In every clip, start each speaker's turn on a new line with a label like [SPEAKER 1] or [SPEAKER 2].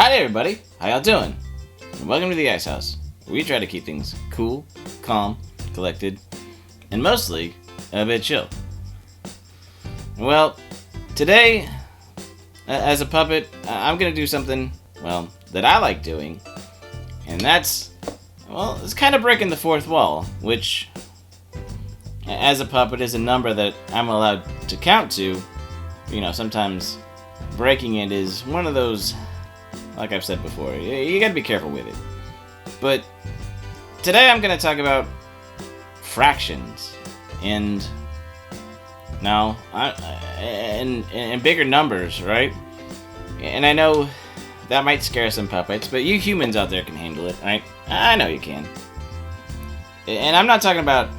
[SPEAKER 1] Howdy everybody, how y'all doing? And welcome to the Ice House, where we try to keep things cool, calm, collected, and mostly a bit chill. Well, today, as a puppet, I'm gonna do something, that I like doing, and that's, it's kind of breaking the fourth wall, which, as a puppet, is a number that I'm allowed to count to. Sometimes breaking it is one of those, like I've said before, you gotta be careful with it. But today I'm gonna talk about fractions, and bigger numbers, right? And I know that might scare some puppets, but you humans out there can handle it, right? I know you can. And I'm not talking about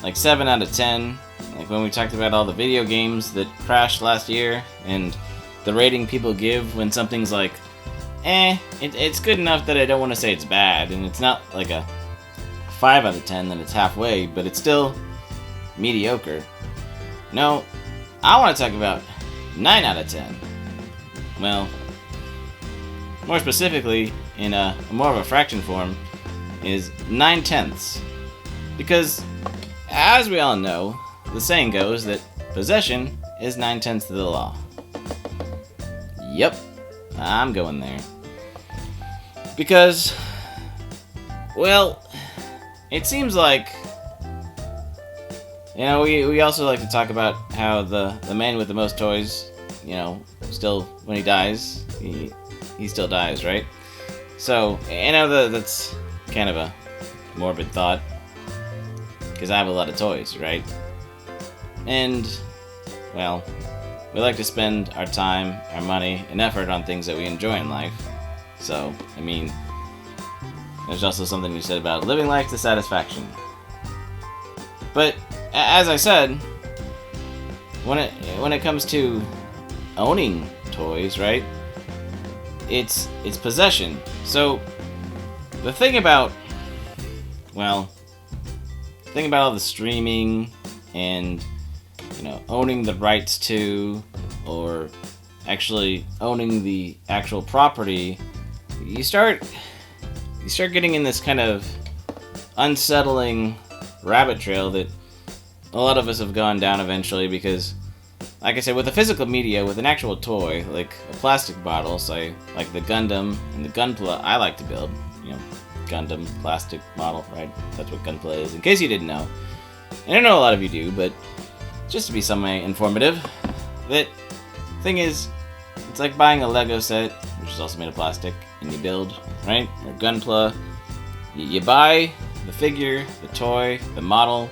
[SPEAKER 1] like 7 out of 10, like when we talked about all the video games that crashed last year, and the rating people give when something's like, it's good enough that I don't want to say it's bad, and it's not like a 5 out of 10 that it's halfway, but it's still mediocre. No, I want to talk about 9 out of 10. Well, more specifically, in more of a fraction form, is 9/10. Because, as we all know, the saying goes that possession is 9/10 of the law. Yep, I'm going there. Because, it seems like, we also like to talk about how the man with the most toys, still, when he dies, he still dies, right? So, I know that's kind of a morbid thought, because I have a lot of toys, right? And, we like to spend our time, our money, and effort on things that we enjoy in life. So, there's also something you said about living life to satisfaction. But, as I said, when it comes to owning toys, right? It's possession. So, the thing about all the streaming and, owning the rights to, or actually owning the actual property, you start getting in this kind of unsettling rabbit trail that a lot of us have gone down eventually, because, like I said, with the physical media, with an actual toy, like a plastic bottle, say, like the Gundam and the Gunpla I like to build, Gundam, plastic model, right? That's what Gunpla is, in case you didn't know. And I know a lot of you do, but just to be semi-informative, that thing is, it's like buying a Lego set, which is also made of plastic, and you build, right? Or Gunpla. You buy the figure, the toy, the model,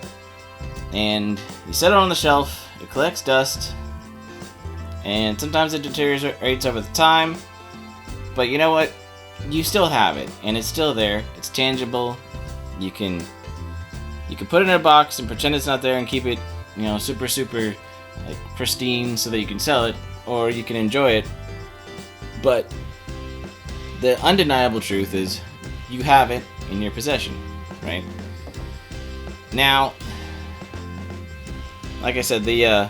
[SPEAKER 1] and you set it on the shelf, it collects dust, and sometimes it deteriorates over the time, but you know what? You still have it, and it's still there, it's tangible. You can put it in a box and pretend it's not there and keep it, super, like, pristine so that you can sell it, or you can enjoy it. But the undeniable truth is you have it in your possession, right? Now, like I said, the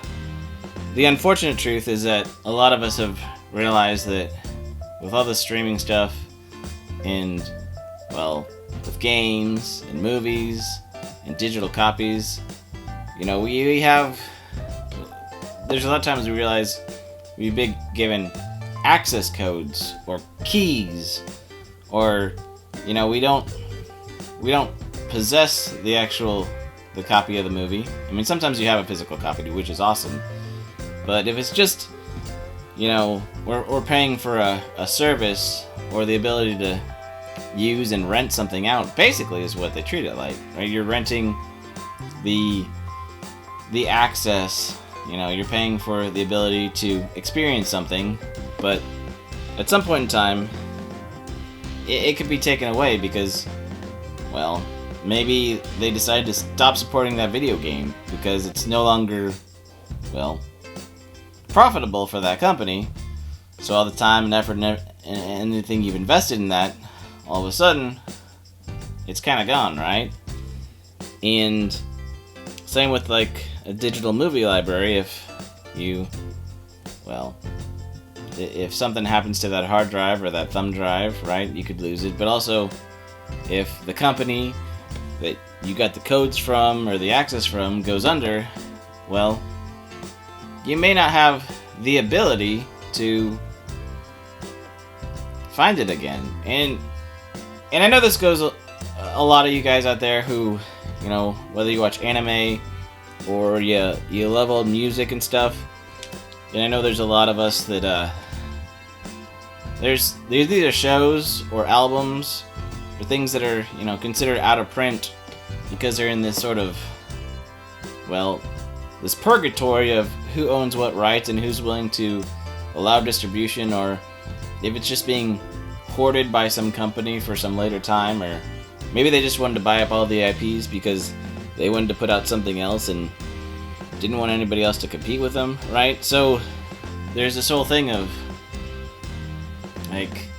[SPEAKER 1] unfortunate truth is that a lot of us have realized that with all the streaming stuff and, with games and movies and digital copies, we have, there's a lot of times we realize we've been given access codes or keys, or, we don't possess the copy of the movie. Sometimes you have a physical copy, which is awesome, but if it's just, we're paying for a service or the ability to use and rent something out, basically is what they treat it like, right? You're renting the access, you're paying for the ability to experience something, but at some point in time, it could be taken away because, maybe they decided to stop supporting that video game because it's no longer, profitable for that company. So all the time and effort and anything you've invested in that, all of a sudden, it's kind of gone, right? And same with like a digital movie library. If you, if something happens to that hard drive or that thumb drive, right, you could lose it. But also, if the company that you got the codes from or the access from goes under, well, you may not have the ability to find it again. And I know this goes a lot of you guys out there who, you know, whether you watch anime or you love old music and stuff. And I know there's a lot of us that there's either shows or albums or things that are, you know, considered out of print because they're in this sort of, well, this purgatory of who owns what rights and who's willing to allow distribution, or if it's just being hoarded by some company for some later time, or maybe they just wanted to buy up all the IPs because they wanted to put out something else and didn't want anybody else to compete with them, right? So there's this whole thing of, like,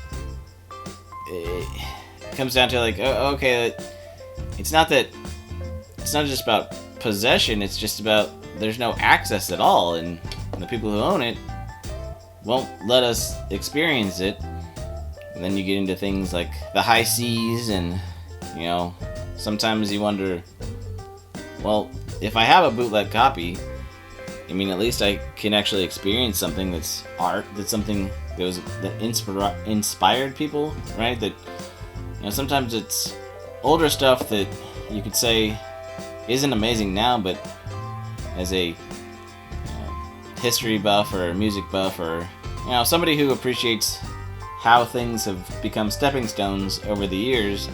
[SPEAKER 1] it comes down to, like, okay, it's not just about possession, it's just about there's no access at all, and the people who own it won't let us experience it. And then you get into things like the high seas, and, you know, sometimes you wonder, well, if I have a bootleg copy, I mean, at least I can actually experience something that's art, that's something that inspired people, right? That, you know, sometimes it's older stuff that you could say isn't amazing now, but as a history buff or a music buff, or, you know, somebody who appreciates how things have become stepping stones over the years,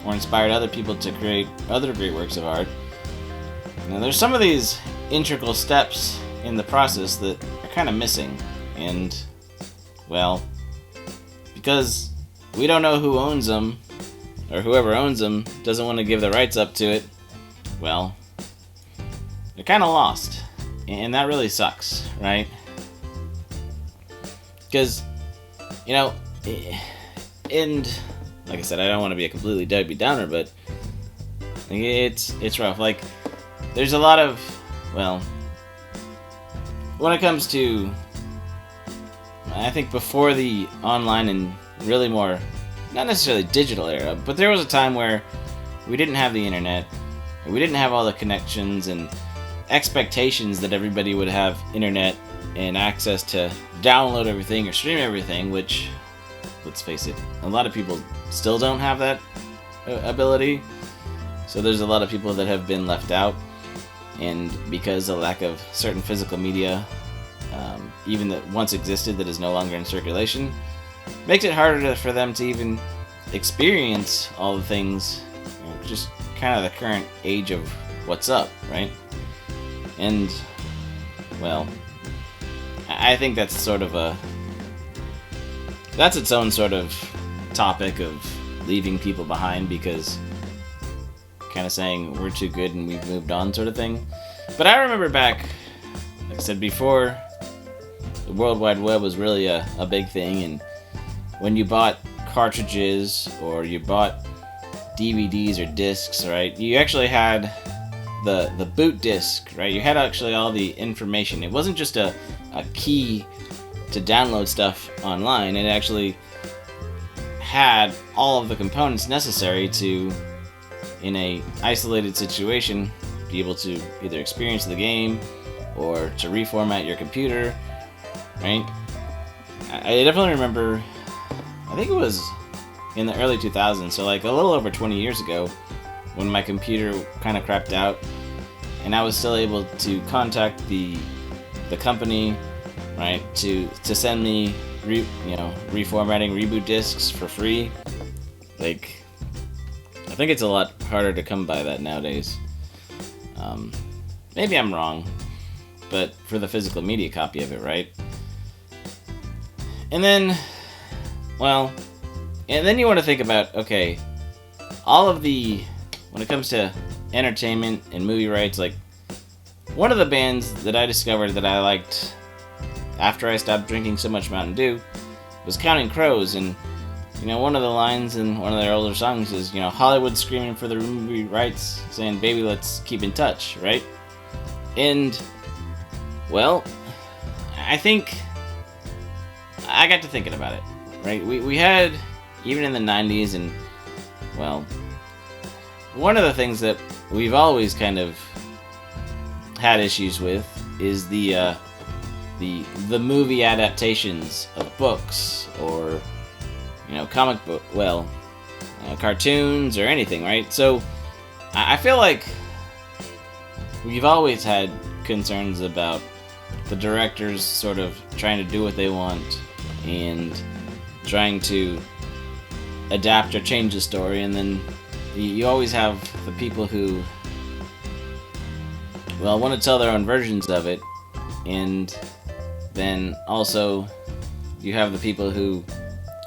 [SPEAKER 1] or inspired other people to create other great works of art. Now, there's some of these integral steps in the process that are kind of missing, and, well, because we don't know who owns them, or whoever owns them doesn't want to give the rights up to it, well, they're kind of lost, and that really sucks, right? Because, you know, and like I said, I don't want to be a completely Debbie Downer, but it's rough. Like, there's a lot of, well, when it comes to, I think before the online and really more, not necessarily digital era, but there was a time where we didn't have the internet, we didn't have all the connections and expectations that everybody would have internet and access to download everything or stream everything, which, let's face it, a lot of people still don't have that ability. So there's a lot of people that have been left out, and because of lack of certain physical media, even that once existed that is no longer in circulation, makes it harder for them to even experience all the things, you know, just kind of the current age of what's up, right? And, well, I think that's sort of that's its own sort of topic of leaving people behind, because kind of saying we're too good and we've moved on sort of thing. But I remember back, like I said, before the World Wide Web was really a big thing, and when you bought cartridges or you bought DVDs or discs, right, you actually had the boot disc, right? You had actually all the information. It wasn't just a key to download stuff online. It actually had all of the components necessary to, in a isolated situation, be able to either experience the game or to reformat your computer, right? I definitely remember, I think it was in the early 2000s, so like a little over 20 years ago, when my computer kind of crapped out, and I was still able to contact the company, right, to send me reformatting reboot discs for free. Like, I think it's a lot harder to come by that nowadays. Maybe I'm wrong, but for the physical media copy of it, right? And then, well, and then you want to think about, okay, all of the, when it comes to entertainment and movie rights, like, one of the bands that I discovered that I liked after I stopped drinking so much Mountain Dew was Counting Crows, and, you know, one of the lines in one of their older songs is, you know, Hollywood screaming for the movie rights, saying, baby, let's keep in touch, right? And, well, I think I got to thinking about it, right? We had, even in the 90s, and, well, one of the things that we've always kind of had issues with is the movie adaptations of books, or, comic book, cartoons, or anything, right? So, I feel like we've always had concerns about the directors sort of trying to do what they want and trying to adapt or change the story, and then you always have the people who, want to tell their own versions of it, and then also you have the people who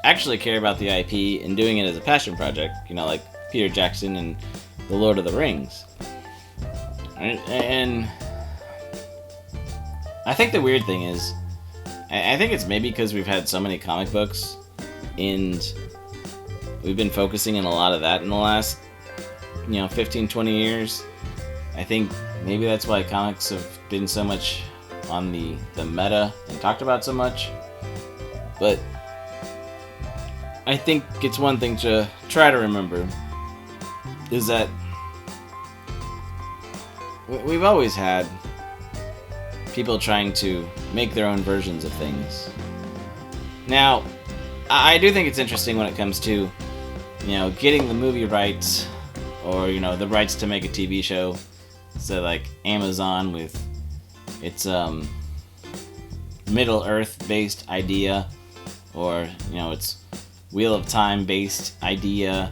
[SPEAKER 1] actually care about the IP and doing it as a passion project, like Peter Jackson and The Lord of the Rings. And I think the weird thing is, I think it's maybe because we've had so many comic books, and we've been focusing on a lot of that in the last, 15, 20 years. I think maybe that's why comics have been so much on the meta and talked about so much. But I think it's one thing to try to remember, is that we've always had people trying to make their own versions of things. Now, I do think it's interesting when it comes to, getting the movie rights, or, the rights to make a TV show. So, like, Amazon with its, Middle-earth based idea, or, its Wheel of Time based idea,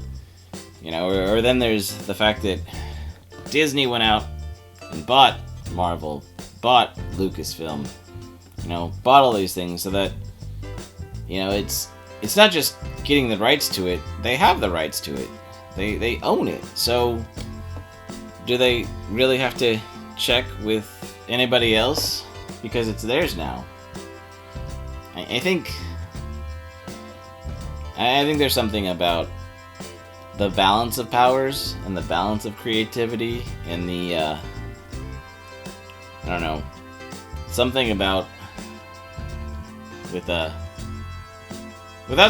[SPEAKER 1] or then there's the fact that Disney went out and bought Marvel, bought Lucasfilm, bought all these things, so that, it's not just getting the rights to it, they have the rights to it. They own it. So, do they really have to check with anybody else? Because it's theirs now. I think there's something about the balance of powers and the balance of creativity and the, I don't know, something about without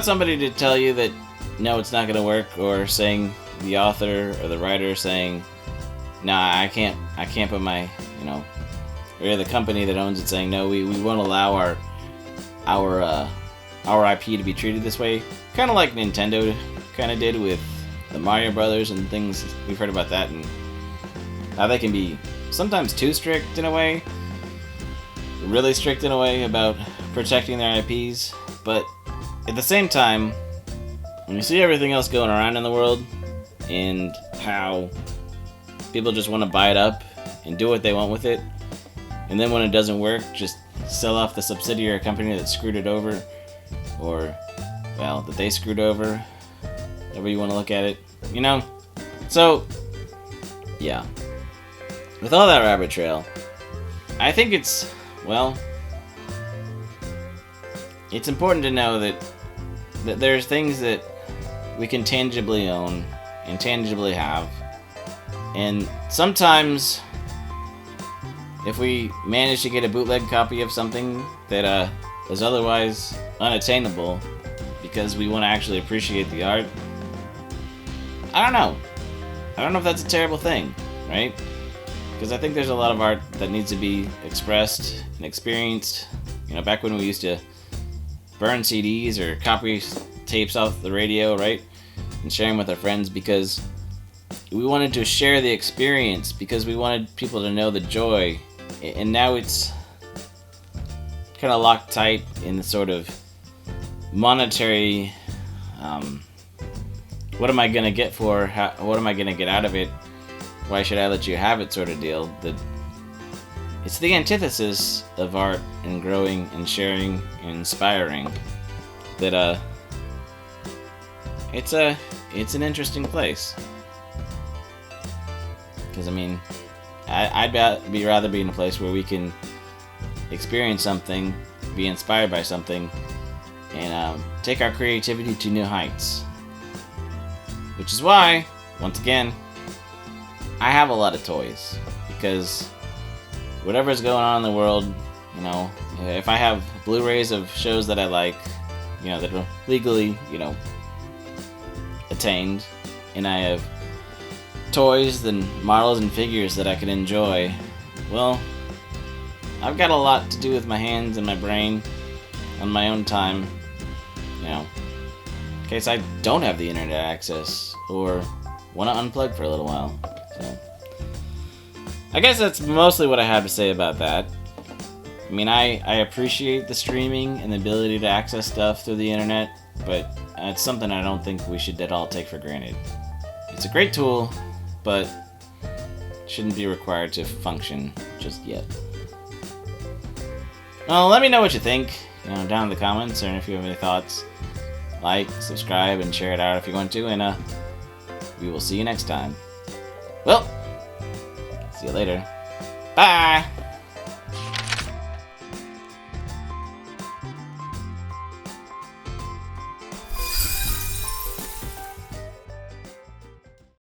[SPEAKER 1] somebody to tell you that no, it's not going to work, or saying, the author or the writer saying, nah, I can't put my, or the company that owns it saying, no, we won't allow our IP to be treated this way. Kind of like Nintendo kind of did with the Mario Brothers and things. We've heard about that, and how they can be sometimes too strict in a way, really strict in a way about protecting their IPs. But at the same time, when you see everything else going around in the world, and how people just want to buy it up and do what they want with it, and then when it doesn't work, just sell off the subsidiary company that screwed it over, or, that they screwed over, however you want to look at it, So, yeah. With all that rabbit trail, I think it's important to know that there's things that we can tangibly own and tangibly have, and sometimes if we manage to get a bootleg copy of something that is otherwise unattainable because we want to actually appreciate the art, I don't know if that's a terrible thing, right? Because I think there's a lot of art that needs to be expressed and experienced. Back when we used to burn CDs or copy tapes off the radio, right? And share them with our friends because we wanted to share the experience, because we wanted people to know the joy. And now it's kind of locked tight in the sort of monetary, what am I going to get for, what am I going to get out of it? Why should I let you have it sort of deal. It's the antithesis of art and growing and sharing and inspiring that it's an interesting place. Because I'd rather be in a place where we can experience something, be inspired by something, and take our creativity to new heights. Which is why, once again, I have a lot of toys, because whatever's going on in the world, You know, if I have Blu-rays of shows that I like, you know, that are legally, you know, attained, and I have toys and models and figures that I can enjoy, well, I've got a lot to do with my hands and my brain on my own time, you know, in case I don't have the internet access or want to unplug for a little while. So, I guess that's mostly what I have to say about that. I mean, I appreciate the streaming and the ability to access stuff through the internet, but it's something I don't think we should at all take for granted. It's a great tool, but shouldn't be required to function just yet. Well, let me know what you think, you know, down in the comments, or if you have any thoughts. Like, subscribe, and share it out if you want to, and we will see you next time. Well, see you later. Bye!